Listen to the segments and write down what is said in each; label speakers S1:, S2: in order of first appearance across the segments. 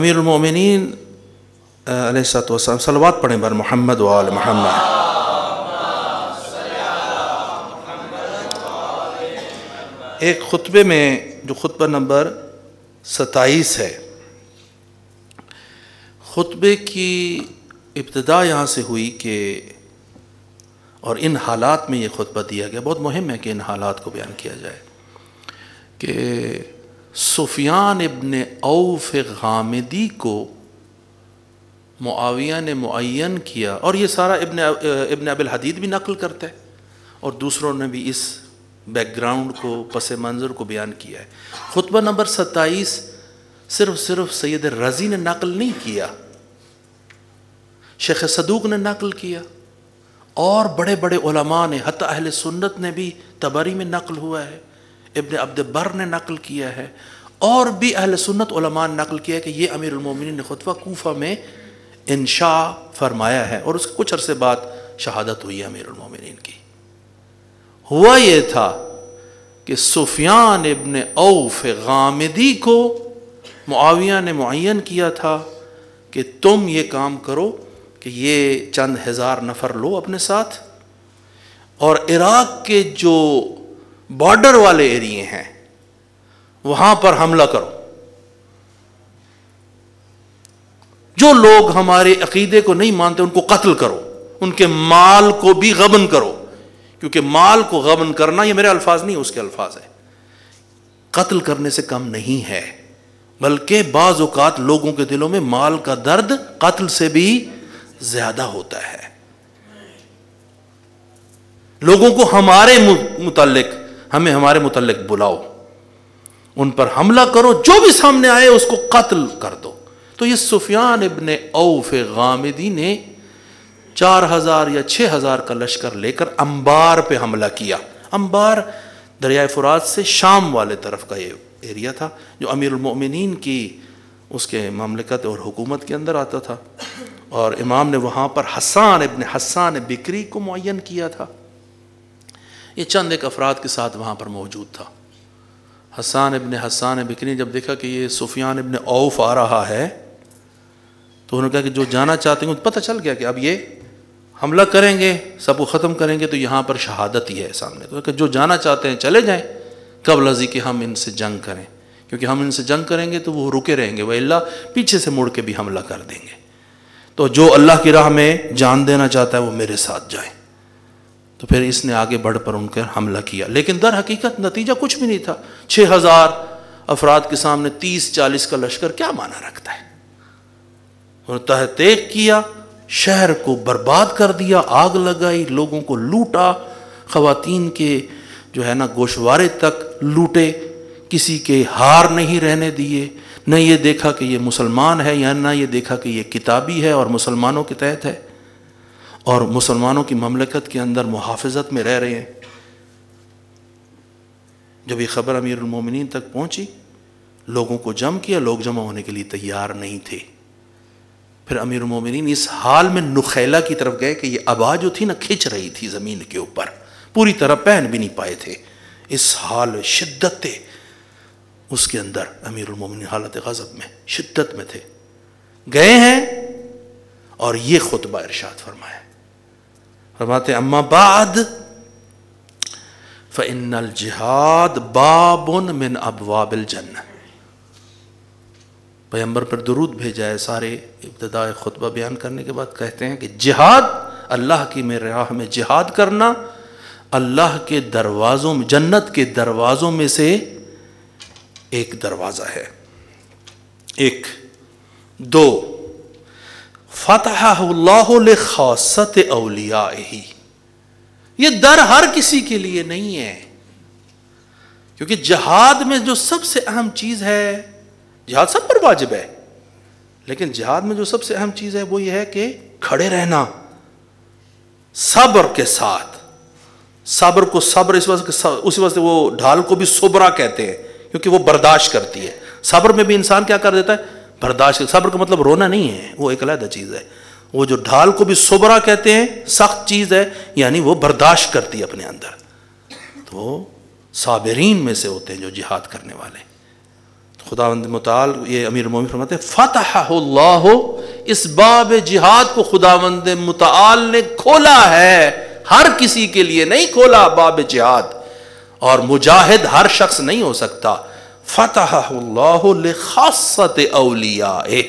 S1: امیر المومنین علیہ الصلوۃ والسلام صلوات پڑھیں بر محمد و آل محمد۔ ایک خطبے میں جو خطبہ نمبر 27 ہے، خطبے کی ابتدا یہاں سے ہوئی کہ اور ان حالات میں یہ خطبہ دیا گیا، بہت مہم ہے کہ ان حالات کو بیان کیا جائے کہ سفیان ابن عوف غامدی کو معاویہ نے معین کیا، اور یہ سارا ابن ابی الحدید بھی نقل کرتا ہے اور دوسروں نے بھی اس بیک گراؤنڈ کو، پس منظر کو بیان کیا ہے۔ خطبہ نمبر 27 صرف سید رضی نے نقل نہیں کیا، شیخ صدوق نے نقل کیا، اور بڑے بڑے علماء نے، حتی اہل سنت نے بھی، طبری میں نقل ہوا ہے، ابن عبد بر نے نقل کیا ہے، اور بھی اہل سنت علماء نے نقل کیا ہے کہ یہ امیر المومنین نے خطبہ کوفہ میں انشاء فرمایا ہے، اور اس کے کچھ عرصے بعد شہادت ہوئی امیر المومنین کی۔ ہوا یہ تھا کہ سفیان ابن عوف غامدی کو معاویہ نے معین کیا تھا کہ تم یہ کام کرو کہ یہ چند ہزار نفر لو اپنے ساتھ، اور عراق کے جو بارڈر والے ایریے ہیں وہاں پر حملہ کرو، جو لوگ ہمارے عقیدے کو نہیں مانتے ان کو قتل کرو، ان کے مال کو بھی غبن کرو، کیونکہ مال کو غبن کرنا، یہ میرے الفاظ نہیں اس کے الفاظ ہے، قتل کرنے سے کم نہیں ہے، بلکہ بعض اوقات لوگوں کے دلوں میں مال کا درد قتل سے بھی زیادہ ہوتا ہے۔ لوگوں کو ہمارے متعلق بلاؤ، ان پر حملہ کرو، جو بھی سامنے آئے اس کو قتل کر دو۔ تو یہ سفیان ابن عوف غامدی نے 4000 یا 6000 کا لشکر لے کر انبار پہ حملہ کیا۔ انبار دریائے فرات سے شام والے طرف کا یہ ایریا تھا جو امیر المؤمنین کی اس کے مملکت اور حکومت کے اندر آتا تھا، اور امام نے وہاں پر حسان ابن حسان بکری کو معین کیا تھا۔ یہ چند ایک افراد کے ساتھ وہاں پر موجود تھا۔ حسان ابن حسان بکری جب دیکھا کہ یہ سفیان ابن عوف آ رہا ہے تو انہوں نے کہا کہ جو جانا چاہتے ہیں، پتہ چل گیا کہ اب یہ حملہ کریں گے، سب کو ختم کریں گے، تو یہاں پر شہادت ہی ہے سامنے، تو کہ جو جانا چاہتے ہیں چلے جائیں قبل ازی کہ ہم ان سے جنگ کریں، کیونکہ ہم ان سے جنگ کریں گے تو وہ رکے رہیں گے، وإلا پیچھے سے مڑ کے بھی حملہ کر دیں گے، تو جو اللہ کی راہ میں جان دینا چاہتا ہے وہ میرے ساتھ جائیں۔ تو پھر اس نے آگے بڑھ پر ان پر حملہ کیا، لیکن در حقیقت نتیجہ کچھ بھی نہیں تھا۔ 6000 افراد کے سامنے 30-40 کا لشکر کیا معنی رکھتا ہے؟ انہوں نے تحقیق کیا، شہر کو برباد کر دیا، آگ لگائی، لوگوں کو لوٹا، خواتین کے جو ہے نا گوشوارے تک لوٹے، کسی کے ہار نہیں رہنے دیے، نہ یہ دیکھا کہ یہ مسلمان ہے یا نہ یہ دیکھا کہ یہ کتابی ہے اور مسلمانوں کے تحت ہے اور مسلمانوں کی مملکت کے اندر محافظت میں رہ رہے ہیں۔ جب یہ خبر امیر المومنین تک پہنچی، لوگوں کو جمع کیا، لوگ جمع ہونے کے لیے تیار نہیں تھے۔ پھر امیر المومنین اس حال میں نخیلہ کی طرف گئے کہ یہ ابا جو تھی نا کھچ رہی تھی زمین کے اوپر، پوری طرح پہن بھی نہیں پائے تھے، اس حال شدت تھے اس کے اندر، امیر المومنین حالت غضب میں شدت میں تھے، گئے ہیں اور یہ خطبہ ارشاد فرمایا، فرماتے اما بعد فإن الجہاد باب من ابواب الجنہ۔ پیغمبر پر درود بھیجا ہے، سارے ابتداء خطبہ بیان کرنے کے بعد کہتے ہیں کہ جہاد، اللہ کی میرے راہ میں جہاد کرنا اللہ کے دروازوں میں، جنت کے دروازوں میں سے ایک دروازہ ہے۔ ایک دو، فتحہ اللہ لخاصت اولیائہ، یہ در ہر کسی کے لیے نہیں ہے، کیونکہ جہاد میں جو سب سے اہم چیز ہے، جہاد سب پر واجب ہے، لیکن جہاد میں جو سب سے اہم چیز ہے وہ یہ ہے کہ کھڑے رہنا صبر کے ساتھ۔ صبر کو صبر اس واسطے وہ ڈھال کو بھی صبرا کہتے ہیں کیونکہ وہ برداشت کرتی ہے۔ صبر میں بھی انسان کیا کر دیتا ہے؟ برداشت۔ صبر کا مطلب رونا نہیں ہے، وہ ایک علیحدہ چیز ہے۔ وہ جو ڈھال کو بھی صبرا کہتے ہیں، سخت چیز ہے، یعنی وہ برداشت کرتی ہے اپنے اندر، تو صابرین میں سے ہوتے ہیں جو جہاد کرنے والے۔ خداوند متعال یہ امیر المومنین فرماتے ہیں فتحہ اللہ، اس باب جہاد کو خداوند متعال نے کھولا ہے، ہر کسی کے لیے نہیں کھولا باب جہاد، اور مجاہد ہر شخص نہیں ہو سکتا. فتحہ اللہ لخاصۃ اولیائہ،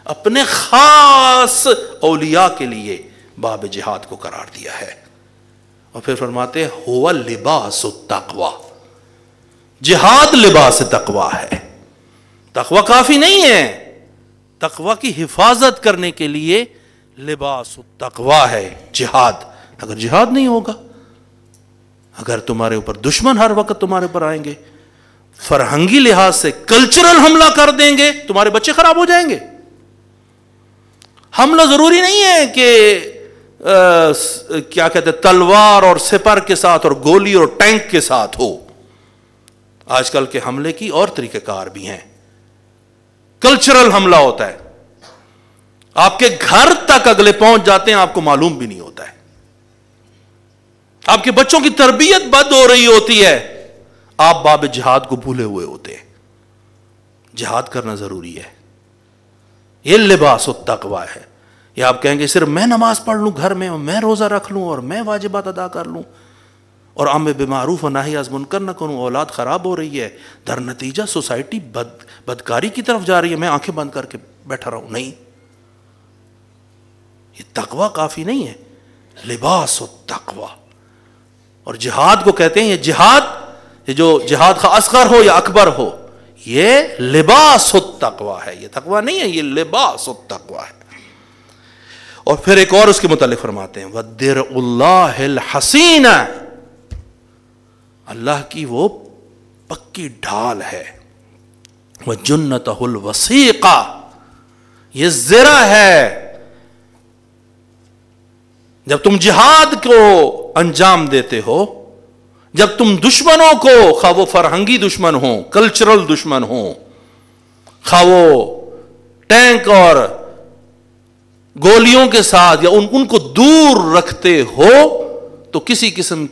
S1: اپنے خاص اولیاء کے لیے باب جہاد کو قرار دیا ہے. اور پھر فرماتے ہیں ہوا لباس التقوی، جہاد لباس تقوی ہے. تقوی کافی نہیں ہے، تقوی کی حفاظت کرنے کے لیے لباس التقوی ہے جہاد. اگر جہاد نہیں ہوگا، اگر تمہارے اوپر دشمن ہر وقت تمہارے اوپر آئیں گے، فرہنگی لحاظ سے کلچرل حملہ کر دیں گے، تمہارے بچے خراب ہو جائیں گے. حملہ ضروری نہیں ہے کہ کیا کہتے ہیں تلوار اور سپر کے ساتھ اور گولی اور ٹینک کے ساتھ ہو. آج کل کے حملے کی اور طریقہ کار بھی ہیں. کلچرل حملہ ہوتا ہے، آپ کے گھر تک اگلے پہنچ جاتے ہیں، آپ کو معلوم بھی نہیں ہوتا ہے. آپ کے بچوں کی تربیت بد ہو رہی ہوتی ہے، آپ باب جہاد کو بھولے ہوئے ہوتے ہیں. جہاد کرنا ضروری ہے، یہ لباس التقوی ہے. یا آپ کہیں گے صرف میں نماز پڑھ لوں گھر میں، اور میں روزہ رکھ لوں، اور میں واجبات ادا کر لوں، اور امر بالمعروف و نہی عن المنکر نہ کروں، اولاد خراب ہو رہی ہے، در نتیجہ سوسائٹی بدکاری کی طرف جا رہی ہے، میں آنکھیں بند کر کے بیٹھا رہوں. نہیں، یہ تقوی کافی نہیں ہے، لباس التقوی. اور جہاد کو کہتے ہیں یہ جہاد، یہ جو جہاد خواہ اصغر ہو یا اکبر ہو، یہ لباس التقوی ہے، یہ تقوی نہیں ہے، یہ لباس التقوی ہے. اور پھر ایک اور اس کے متعلق فرماتے ہیں وَدِرْعُ اللَّهِ الْحَسِينَ، اللہ کی وہ پکی ڈھال ہے. وَجُنَّتَهُ الْوَسِيقَةُ، یہ زرہ ہے. جب تم جہاد کو انجام دیتے ہو، جب تم دشمنوں کو، خواہ وہ فرہنگی دشمن ہوں، کلچرل دشمن ہوں، خواہ وہ ٹینک اور گولیوں کے ساتھ، یا ان کو دور رکھتے ہو، تو کسی قسم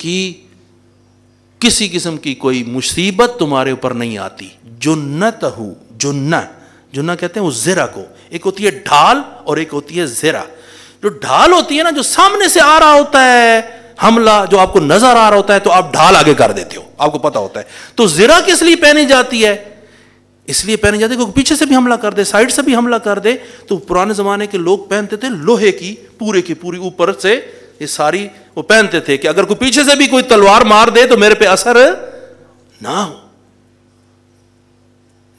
S1: کی کوئی مصیبت تمہارے اوپر نہیں آتی. جنتہو، جنہ کہتے ہیں اس زرہ کو. ایک ہوتی ہے ڈھال اور ایک ہوتی ہے زرہ. جو ڈھال ہوتی ہے نا، جو سامنے سے آ رہا ہوتا ہے حملہ، جو آپ کو نظر آ رہا ہوتا ہے، تو آپ ڈھال آگے کر دیتے ہو، آپ کو پتا ہوتا ہے. تو زرہ کس لیے پہنی جاتی ہے؟ اس لیے پہنی جاتی ہے کہ پیچھے سے بھی حملہ کر دے، سائڈ سے بھی حملہ کر دے. تو پرانے زمانے کے لوگ پہنتے تھے لوہے کی پورے کی پوری اوپر سے یہ ساری وہ پہنتے تھے کہ اگر کوئی پیچھے سے بھی کوئی تلوار مار دے تو میرے پہ اثر نہ ہو.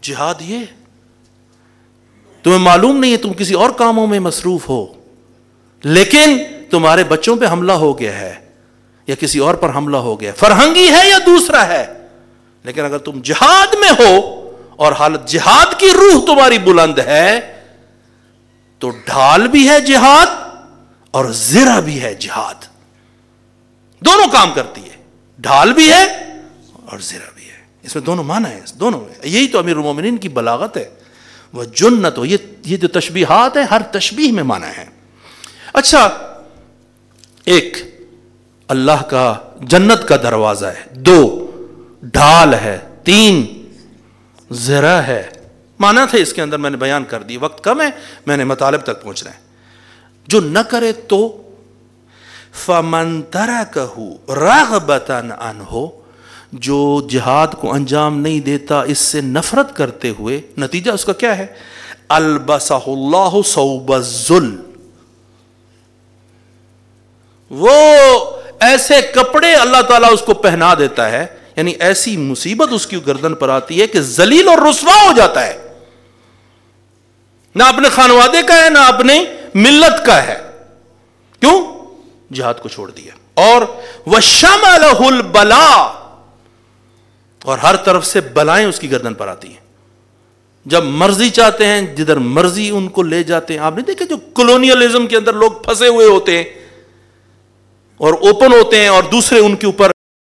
S1: جہاد یہ تمہیں معلوم نہیں ہے، تم کسی اور کاموں میں مصروف ہو، لیکن تمہارے بچوں پہ حملہ ہو گیا ہے یا کسی اور پر حملہ ہو گیا، فرہنگی ہے یا دوسرا ہے، لیکن اگر تم جہاد میں ہو اور حالت جہاد کی روح تمہاری بلند ہے، تو ڈھال بھی ہے جہاد اور زرہ بھی ہے جہاد. دونوں کام کرتی ہے، ڈھال بھی ہے اور زرہ بھی ہے. اس میں دونوں معنی ہیں، دونوں میں. یہی تو امیر المومنین کی بلاغت ہے. وہ جنت ہو، یہ جو تشبیہات ہیں ہر تشبیہ میں معنی ہے. اچھا، ایک اللہ کا جنت کا دروازہ ہے، 2 ڈھال ہے، 3 زرہ ہے. معنی تھے اس کے اندر میں نے بیان کر دی، وقت کم ہے، میں نے مطالب تک پہنچنا ہے. جو نہ کرے تو فَمَن تَرَكَهُ رَغْبَةً عَنْهُ، جو جہاد کو انجام نہیں دیتا اس سے نفرت کرتے ہوئے، نتیجہ اس کا کیا ہے؟ البسہ اللہ ثوب الذل، وہ ایسے کپڑے اللہ تعالیٰ اس کو پہنا دیتا ہے، یعنی ایسی مصیبت اس کی گردن پر آتی ہے کہ ذلیل اور رسوا ہو جاتا ہے. نہ اپنے خانوادے کا ہے، نہ اپنے ملت کا ہے. کیوں؟ جہاد کو چھوڑ دیا. اور وَشَمَلَهُ الْبَلَاءُ، اور ہر طرف سے بلائیں اس کی گردن پر آتی ہیں. جب مرضی چاہتے ہیں جدھر مرضی ان کو لے جاتے ہیں. آپ نے دیکھا جو کولونیلزم کے اندر لوگ پھنسے ہوئے ہوتے ہیں اور اوپن ہوتے ہیں، اور دوسرے ان کے اوپر